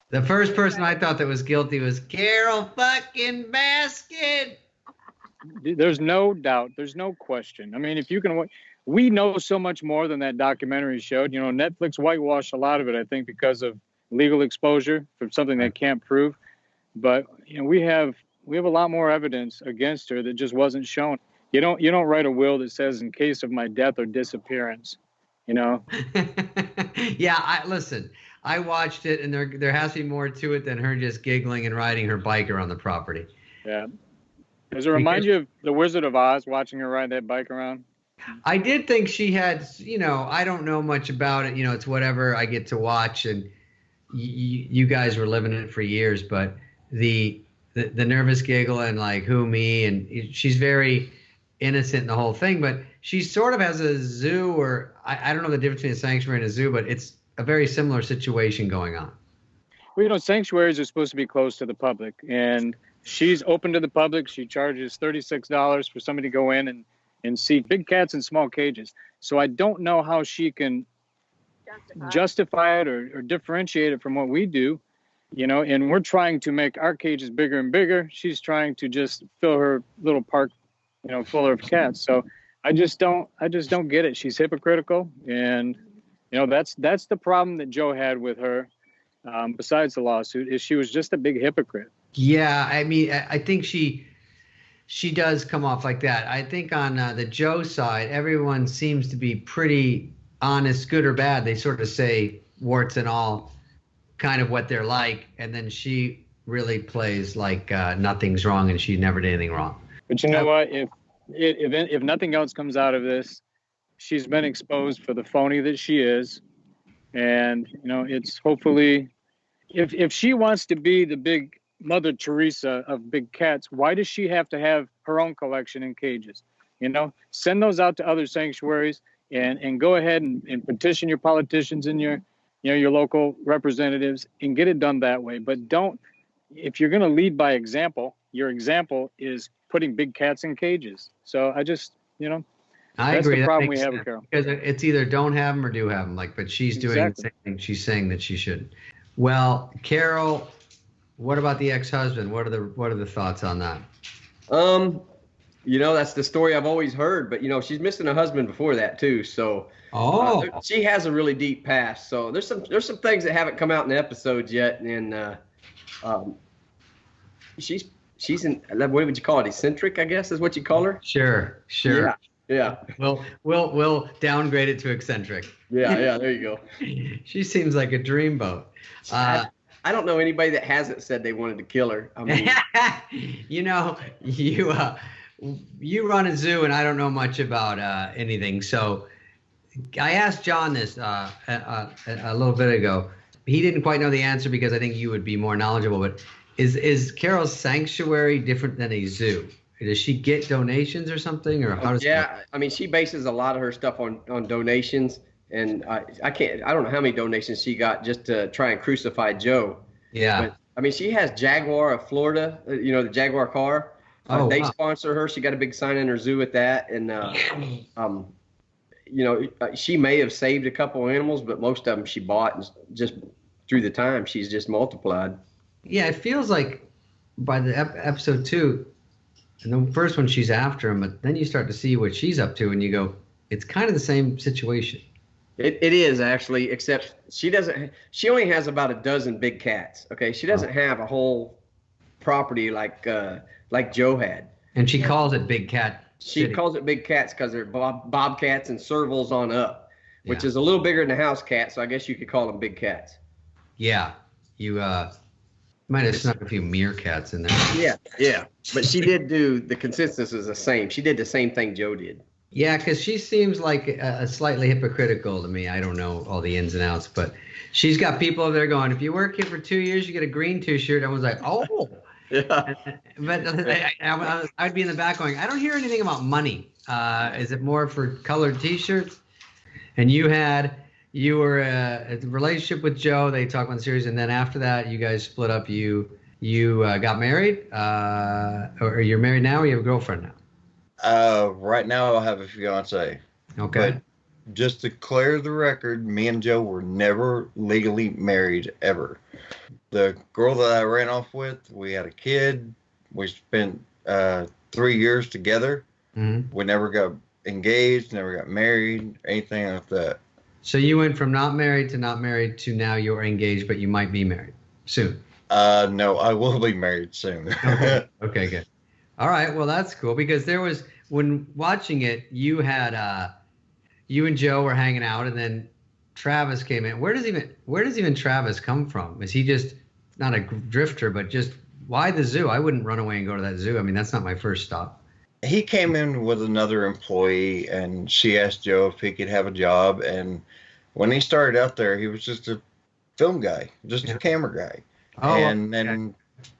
The first person I thought that was guilty was Carol fucking Baskin. There's no doubt. There's no question. I mean, if you can, we know so much more than that documentary showed. You know, Netflix whitewashed a lot of it, I think, because of legal exposure for something they can't prove. But you know, we have a lot more evidence against her that just wasn't shown. You don't write a will that says in case of my death or disappearance. You know. Yeah, listen. I watched it, and there has to be more to it than her just giggling and riding her bike around the property. Yeah. Does it remind you of the Wizard of Oz, watching her ride that bike around? I did think she had, I don't know much about it. It's whatever I get to watch, and you guys were living it for years. But the nervous giggle and like who me, and she's very innocent in the whole thing. But she sort of has a zoo, or I don't know the difference between a sanctuary and a zoo, but it's a very similar situation going on. Well, sanctuaries are supposed to be closed to the public, and she's open to the public. She charges $36 for somebody to go in and see big cats in small cages. So I don't know how she can justify it or differentiate it from what we do, and we're trying to make our cages bigger and bigger. She's trying to just fill her little park, full of cats. So I just don't get it. She's hypocritical, and that's the problem that Joe had with her. Besides the lawsuit, is she was just a big hypocrite. Yeah, I mean, I think she does come off like that. I think on the Joe side, everyone seems to be pretty honest, good or bad. They sort of say warts and all, kind of what they're like, and then she really plays like nothing's wrong and she never did anything wrong. But you know what? If nothing else comes out of this, she's been exposed for the phony that she is, and it's hopefully. If she wants to be the big Mother Teresa of big cats, why does she have to have her own collection in cages? Send those out to other sanctuaries and go ahead and petition your politicians and your local representatives and get it done that way. But if you're going to lead by example, your example is putting big cats in cages. So I just, I that's agree. the problem we have with Carol. Because it's either don't have them or do have them. But she's doing the same thing. She's saying that she shouldn't. Well, Carol, what about the ex-husband? What are the thoughts on that? That's the story I've always heard, but she's missing a husband before that too. So she has a really deep past. So there's some things that haven't come out in the episodes yet, and she's in, what would you call it? Eccentric, I guess is what you call her. Sure. Yeah. We'll downgrade it to eccentric. Yeah. There you go. She seems like a dreamboat. I don't know anybody that hasn't said they wanted to kill her. I mean, you run a zoo, and I don't know much about anything. So I asked John this a little bit ago. He didn't quite know the answer because I think you would be more knowledgeable. But is Carol's sanctuary different than a zoo? Does she get donations or something, or how does? Yeah, I mean, she bases a lot of her stuff on donations. And I don't know how many donations she got just to try and crucify Joe. Yeah. But, I mean, she has Jaguar of Florida, the Jaguar car. They sponsor her. She got a big sign in her zoo with that. And, she may have saved a couple animals, but most of them she bought, and just through the time, she's just multiplied. Yeah, it feels like by the episode 2, and the first one she's after him, but then you start to see what she's up to, and you go, it's kind of the same situation. It is actually, except she only has about a dozen big cats. Okay. She doesn't have a whole property like Joe had. And she calls it Big Cat She City. calls it big cats because they're bobcats and servals on up, which is a little bigger than a house cat. So I guess you could call them big cats. Yeah. You might have snuck a few meerkats in there. Yeah. But she did do, the consensus is the same. She did the same thing Joe did. Yeah, because she seems like slightly hypocritical to me. I don't know all the ins and outs, but she's got people over there going, if you work here for 2 years, you get a green T-shirt. Everyone's like, oh. Yeah. But I'd be in the back going, I don't hear anything about money. Is it more for colored T-shirts? And you were a relationship with Joe. They talk about the series, and then after that, you guys split up. You got married, or you're married now, or you have a girlfriend now? Right now I'll have a fiance. Okay. But just to clear the record, me and Joe were never legally married ever. the girl that I ran off with, we had a kid. We spent 3 years together. Mm-hmm. We never got engaged, never got married, anything like that. So you went from not married to now you're engaged, but you might be married soon. No, I will be married soon. Okay, good. All right, well that's cool because when watching it, you had you and Joe were hanging out, and then Travis came in. Where does even Travis come from? Is he just not a drifter, but just why the zoo? I wouldn't run away and go to that zoo. I mean, that's not my first stop. He came in with another employee, and she asked Joe if he could have a job. And when he started out there, he was just a film guy, just a camera guy. Oh, and then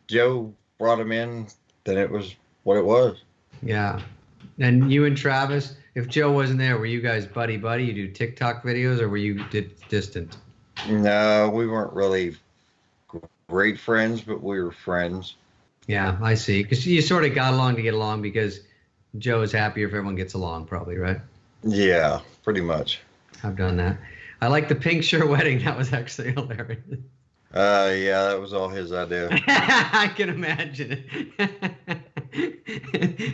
Joe brought him in. Then it was what it was. Yeah. And you and Travis, if Joe wasn't there, were you guys buddy? You do TikTok videos, or were you distant? No, we weren't really great friends, but we were friends. Yeah, I see. Because you sort of got along to get along because Joe is happier if everyone gets along, probably, right? Yeah, pretty much. I've done that. I like the pink shirt wedding. That was actually hilarious. Yeah, that was all his idea. I can imagine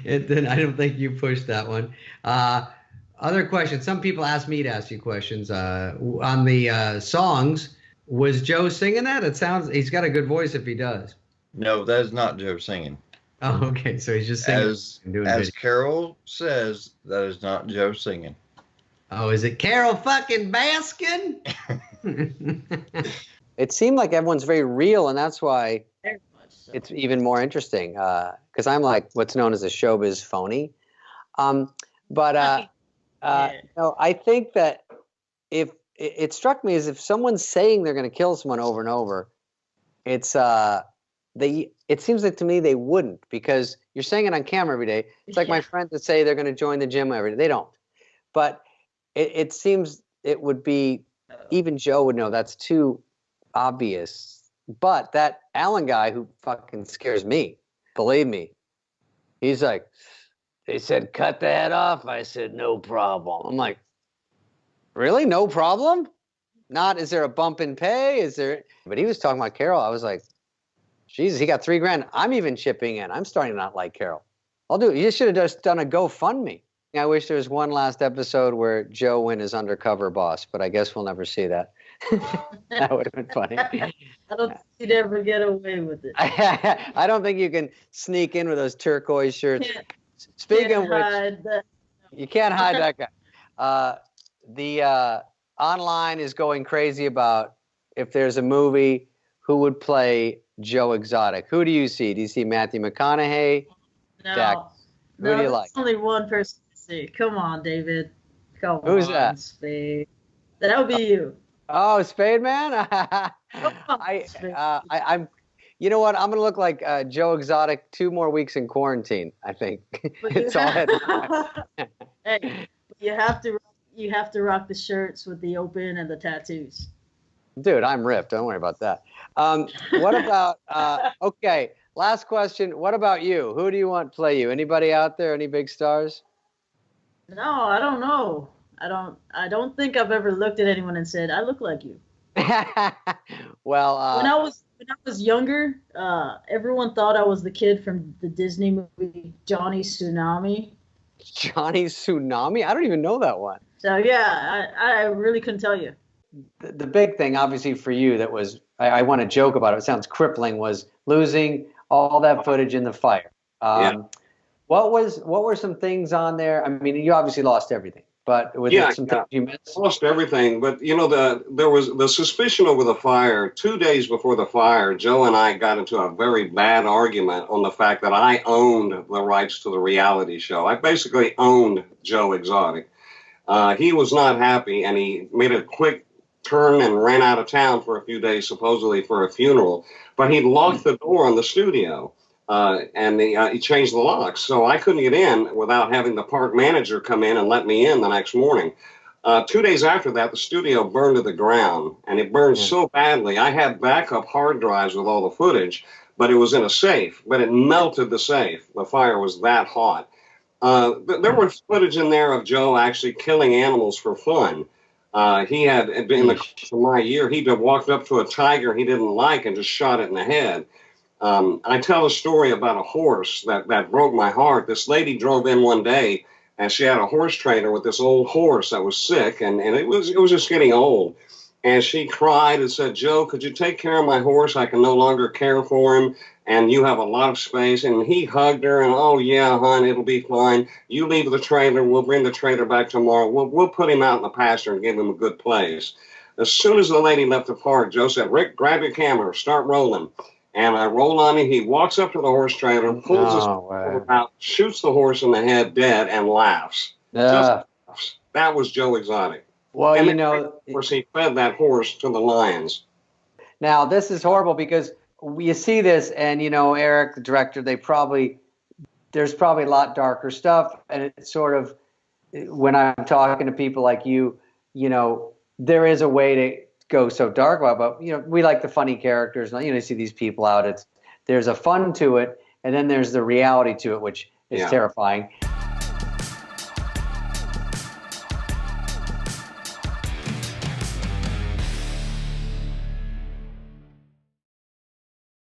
it. Then I don't think you pushed that one. Other questions. Some people ask me to ask you questions. On the songs, was Joe singing that? It sounds. He's got a good voice if he does. No, that is not Joe singing. Oh, okay. So he's just singing. As Carol says, that is not Joe singing. Oh, is it Carol fucking Baskin? It seemed like everyone's very real, and that's why it's even more interesting. Because I'm like what's known as a showbiz phony. No, I think that if it struck me as if someone's saying they're going to kill someone over and over, it seems like to me they wouldn't, because you're saying it on camera every day. It's like my friends that say they're going to join the gym every day. They don't. But it seems it would be, even Joe would know that's too obvious. But that Alan guy who fucking scares me, believe me, he's like, they said, cut the head off. I said, no problem. I'm like, really? No problem? Not, is there a bump in pay? Is there? But he was talking about Carol. I was like, Jesus, he got $3,000. I'm even chipping in. I'm starting to not like Carol. I'll do it. You should have just done a GoFundMe. I wish there was one last episode where Joe went as undercover boss, but I guess we'll never see that. That would have been funny. I don't think you'd ever get away with it. I don't think you can sneak in with those turquoise shirts. Speaking of which, you can't hide that guy. The online is going crazy about if there's a movie, who would play Joe Exotic? Who do you see? Do you see Matthew McConaughey? No, Dak? Who do you like? Only one person to see. Come on, David. Come on. Who's that? Spade. That would be you. Oh, Spade Man. Come on, Spade. I'm. You know what? I'm gonna look like Joe Exotic 2 more weeks in quarantine. I think it's all head. Hey, you have to rock the shirts with the open and the tattoos. Dude, I'm ripped. Don't worry about that. What about? Okay, last question. What about you? Who do you want to play you? Anybody out there? Any big stars? No, I don't know. I don't think I've ever looked at anyone and said I look like you. Well, when I was younger, everyone thought I was the kid from the Disney movie Johnny Tsunami. Johnny Tsunami? I don't even know that one. So yeah, I really couldn't tell you. The big thing, obviously, for you that was, I want to joke about it, it sounds crippling, was losing all that footage in the fire. What were some things on there? I mean, you obviously lost everything, but were there some things you missed? Lost everything, but there was the suspicion over the fire. 2 days before the fire, Joe and I got into a very bad argument on the fact that I owned the rights to the reality show. I basically owned Joe Exotic. He was not happy, and he made a quick turn and ran out of town for a few days, supposedly for a funeral. But he locked the door on the studio, and he changed the locks. So I couldn't get in without having the park manager come in and let me in the next morning. 2 days after that, the studio burned to the ground, and it burned so badly. I had backup hard drives with all the footage, but it was in a safe. But it melted the safe. The fire was that hot. There was footage in there of Joe actually killing animals for fun. He had been in the course of my year, he'd been walked up to a tiger he didn't like and just shot it in the head. I tell a story about a horse that broke my heart. This lady drove in one day, and she had a horse trainer with this old horse that was sick, and it was just getting old. And she cried and said, "Joe, could you take care of my horse? I can no longer care for him, and you have a lot of space." And he hugged her, and, "Oh, yeah, hon, it'll be fine. You leave the trailer. We'll bring the trailer back tomorrow. We'll put him out in the pasture and give him a good place." As soon as the lady left the park, Joe said, "Rick, grab your camera, start rolling." And I roll on him. He walks up to the horse trailer, pulls his shoulder out, shoots the horse in the head dead, and laughs. Just laughs. That was Joe Exotic. Well, And you know, of course, he fed that horse to the lions. now this is horrible because you see this, and you know, Eric, the director, there's probably a lot darker stuff, and it's sort of, when I'm talking to people like you know, there is a way to go so dark about it, but you know, we like the funny characters, and you see these people out. There's a fun to it, and then there's the reality to it, which is terrifying.